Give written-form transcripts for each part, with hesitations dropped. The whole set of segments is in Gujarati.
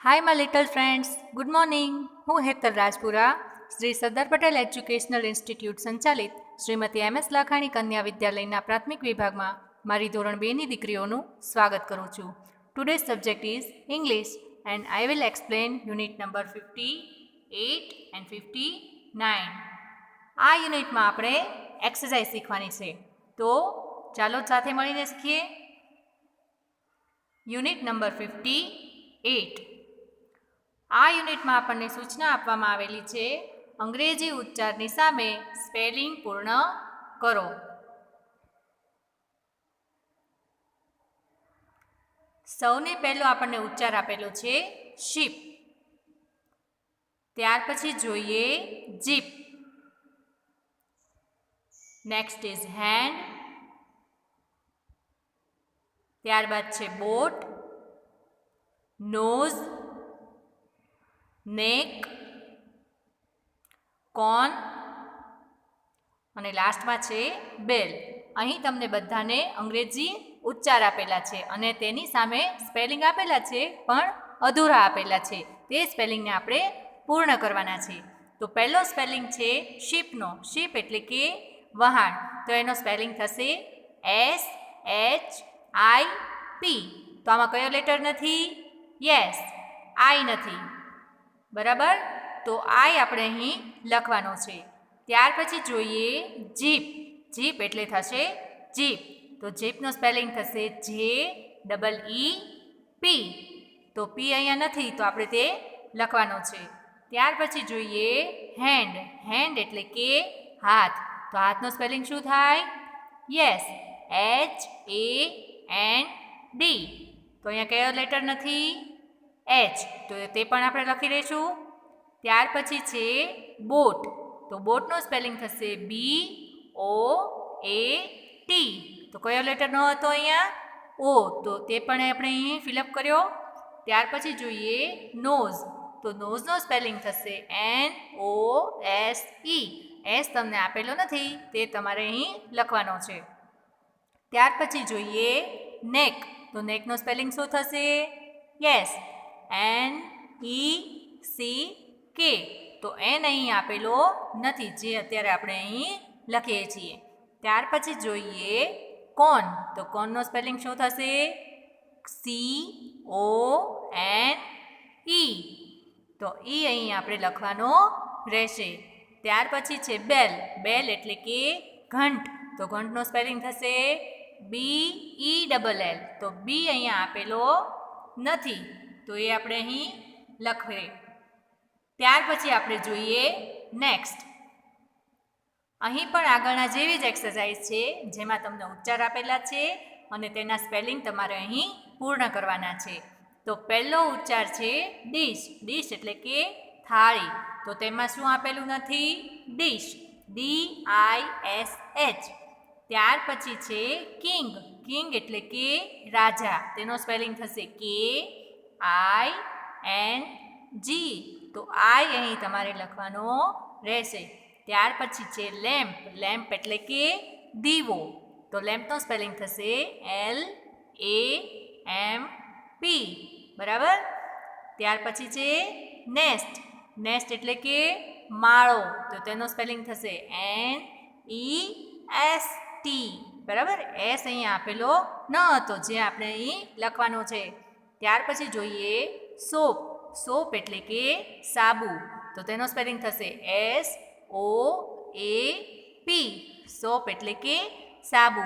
Hi, my little friends. Good morning. હું હેતલ રાજપુરા શ્રી સરદાર પટેલ એજ્યુકેશનલ ઇન્સ્ટિટ્યૂટ સંચાલિત શ્રીમતી એમ એસ લાખાણી કન્યા વિદ્યાલયના પ્રાથમિક વિભાગમાં મારી ધોરણ 2ની દીકરીઓનું સ્વાગત કરું છું. Today's subject is English and I will explain unit number 58 and 59. આ યુનિટમાં આપણે એક્સરસાઇઝ શીખવાની છે. તો ચાલો સાથે મળીને શીખીએ. Unit number 58. આ યુનિટમાં આપણને સૂચના આપવામાં આવેલી છે અંગ્રેજી ઉચ્ચારની સામે સ્પેલિંગ પૂર્ણ કરો. સૌને પહેલો આપણને ઉચ્ચાર આપેલો છે શીપ. ત્યાર પછી જોઈએ જીપ. Next is hand. ત્યારબાદ છે બોટ, નોઝ, નેક, કોન અને લાસ્ટમાં છે બેલ. અહીં તમને બધાને અંગ્રેજી ઉચ્ચાર આપેલા છે અને તેની સામે સ્પેલિંગ આપેલા છે પણ અધૂરા આપેલા છે. તે સ્પેલિંગને આપણે પૂર્ણ કરવાના છે. તો પહેલો સ્પેલિંગ છે શીપનો. શીપ એટલે કે વહાણ. તો એનો સ્પેલિંગ થશે SHIP. તો આમાં કયો લેટર નથી? યસ, આઈ નથી. બરાબર? તો આઈ આપણે અહીં લખવાનો છે. ત્યાર પછી જોઈએ જીપ. જીપ એટલે થશે જીપ. તો જીપનો સ્પેલિંગ થશે JEEP. તો પી અહીંયા નથી તો આપણે તે લખવાનો છે. ત્યાર પછી જોઈએ હેન્ડ. હેન્ડ એટલે કે હાથ. તો હાથનો સ્પેલિંગ શું થાય? Yes, HAND. તો અહીંયા કયો લેટર નથી? H. તો તે પણ આપણે લખી દઈશું. ત્યાર પછી છે બોટ. તો બોટનો સ્પેલિંગ થશે BOAT. તો કયો લેટર ન હતો અહીંયા? O. તો તે પણ આપણે અહીં ફિલઅપ કર્યો. ત્યાર પછી જોઈએ નોઝ. તો નોઝનો સ્પેલિંગ થશે NOSE. એસ તમને આપેલો નથી તે તમારે અહીં લખવાનો છે. ત્યાર પછી જોઈએ નેક. તો નેકનો સ્પેલિંગ શું થશે? Yes, NECK. તો એન અહીં આપેલો નથી જે અત્યારે આપણે અહીં લખીએ છીએ. ત્યાર પછી જોઈએ કોન. તો કોનનો સ્પેલિંગ શું થશે? CONE. તો ઈ અહીં આપણે લખવાનો રહેશે. ત્યાર પછી છે બેલ. બેલ એટલે કે ઘંટ. તો ઘંટનો સ્પેલિંગ થશે BELL. તો બી અહીંયા આપેલો નથી તો એ આપણે અહીં લખીએ. ત્યાર પછી આપણે જોઈએ નેક્સ્ટ. અહીં પણ આગળના જેવી જ એક્સરસાઇઝ છે જેમાં તમને ઉચ્ચાર આપેલા છે અને તેના સ્પેલિંગ તમારે અહીં પૂર્ણ કરવાના છે. તો પહેલો ઉચ્ચાર છે ડીશ. ડીશ એટલે કે થાળી. તો તેમાં શું આપેલું નથી? Dish, DISH. ત્યાર પછી છે કિંગ. કિંગ એટલે કે રાજા. તેનો સ્પેલિંગ થશે KING. તો આઈ અહીં તમારે લખવાનો રહેશે. ત્યાર પછી છે લેમ્પ. લેમ્પ એટલે કે દીવો. તો લેમ્પનો સ્પેલિંગ થશે LAMP. બરાબર? ત્યાર પછી છે નેસ્ટ. નેસ્ટ એટલે કે માળો. તો તેનો સ્પેલિંગ થશે NEST. બરાબર? એસ અહીં આપેલો ન હતો જે આપણે અહીં લખવાનો છે. ત્યાર પછી જોઈએ સોપ. સોપ એટલે કે સાબુ. તો તેનો સ્પેલિંગ થશે SOAP. સોપ એટલે કે સાબુ.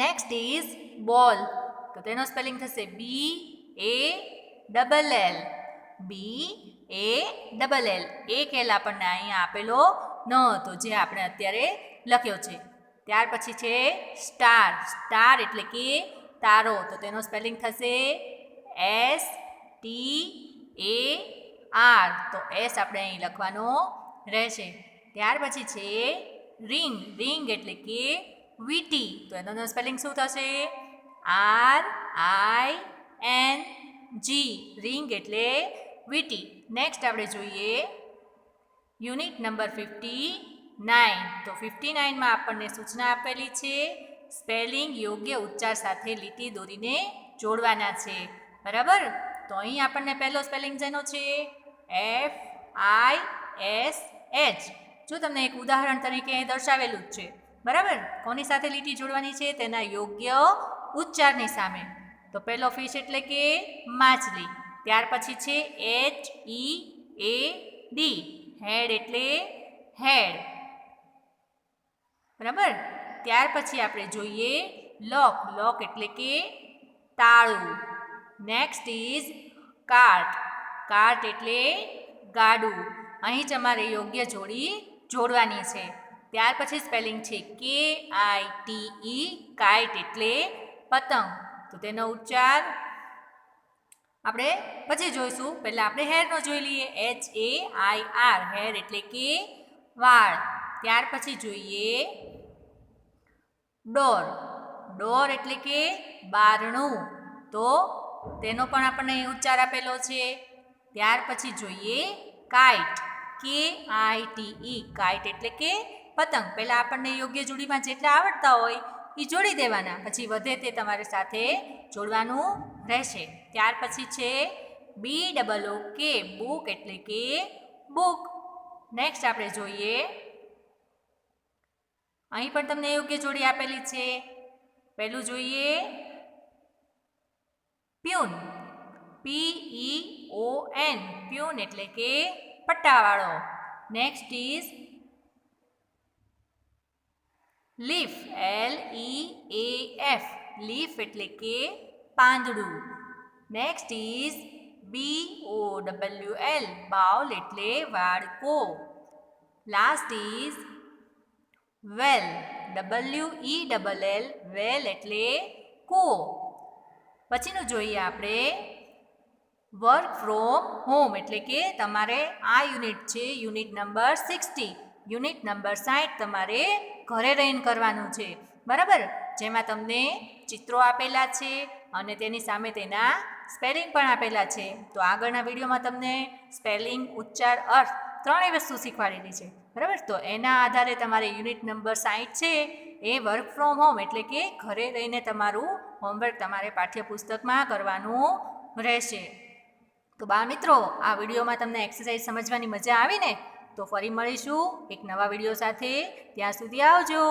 નેક્સ્ટ ઇઝ બોલ. તો તેનો સ્પેલિંગ થશે BALL. BALL. એક એલ આપણને અહીંયા આપેલો ન હતો જે આપણે અત્યારે લખ્યો છે. ત્યાર પછી છે સ્ટાર. સ્ટાર એટલે કે તારો. તો તેનો સ્પેલિંગ થશે STAR. તો એસ આપણે અહીં લખવાનો રહેશે. ત્યાર પછી છે રિંગ. રિંગ એટલે કે વીટી. તો એનો સ્પેલિંગ શું થશે? RING. રિંગ એટલે વીટી. નેક્સ્ટ આપણે જોઈએ યુનિટ નંબર 59. તો 59માં આપણને સૂચના આપેલી છે સ્પેલિંગ યોગ્ય ઉચ્ચાર સાથે લીટી દોરીને જોડવાના છે. બરાબર? તો અહીં આપણને પહેલો સ્પેલિંગ જેનો છે FISH. જો તમને એક ઉદાહરણ તરીકે અહીં દર્શાવેલું જ છે, બરાબર. કોની સાથે લીટી જોડવાની છે? તેના યોગ્ય ઉચ્ચારની સામે. તો પહેલો ફિશ એટલે કે માછલી. ત્યાર પછી છે HEAD, હેડ એટલે હેડ, બરાબર. ત્યાર પછી આપણે જોઈએ લોક. લોક એટલે કે તાળું. Next is cart. કાર્ટ એટલે ગાડું. અહીં જ અમારે યોગ્ય જોડી જોડવાની છે. ત્યાર પછી સ્પેલિંગ છે KITE, કાઇટ એટલે પતંગ. તો તેનો ઉચ્ચાર આપણે પછી જોઈશું. પહેલાં આપણે હેરનો જોઈ લઈએ. HAIR, હેર એટલે કે વાળ. ત્યાર પછી જોઈએ ડોર. ડોર એટલે કે બારણું. તો તેનો પણ આપણને ઉચ્ચાર આપેલો છે. ત્યાર પછી જોઈએ કાઇટ. KITE, કાઇટ એટલે કે પતંગ. પહેલાં આપણને યોગ્ય જોડીમાં જેટલા આવડતા હોય એ જોડી દેવાના, પછી વધે તે તમારે સાથે જોડવાનું રહેશે. ત્યાર પછી છે BOOK, બુક એટલે કે બુક. નેક્સ્ટ આપણે જોઈએ, અહીં પણ તમને યોગ્ય જોડી આપેલી છે. પહેલું જોઈએ પ્યુન. PEON, પ્યુન એટલે કે પટ્ટાવાળો. Next is leaf. LEAF, leaf એટલે કે પાંદડું. નેક્સ્ટ ઇઝ BOWL, બાઉલ એટલે વાડકો. Last is well. WELL, well એટલે કૂવો. પછીનું જોઈએ આપણે વર્ક ફ્રોમ હોમ એટલે કે તમારે આ યુનિટ છે યુનિટ નંબર 60. યુનિટ નંબર 60 તમારે ઘરે રહીને કરવાનું છે, બરાબર. જેમાં તમને ચિત્રો આપેલા છે અને તેની સામે તેના સ્પેલિંગ પણ આપેલા છે. તો આગળના વિડીયોમાં તમને સ્પેલિંગ, ઉચ્ચાર, અર્થ ત્રણેય વસ્તુ શીખવાડેલી છે, બરાબર. તો એના આધારે તમારે યુનિટ નંબર 60 છે એ વર્ક ફ્રોમ હોમ એટલે કે ઘરે રહીને તમારું હોમવર્ક તમારે પાઠ્યપુસ્તકમાં કરવાનું રહેશે. તો બાળ મિત્રો, આ વિડીયોમાં તમને એક્સરસાઇઝ સમજવાની મજા આવી ને? તો ફરી મળીશું એક નવા વિડીયો સાથે. ત્યાં સુધી આવજો.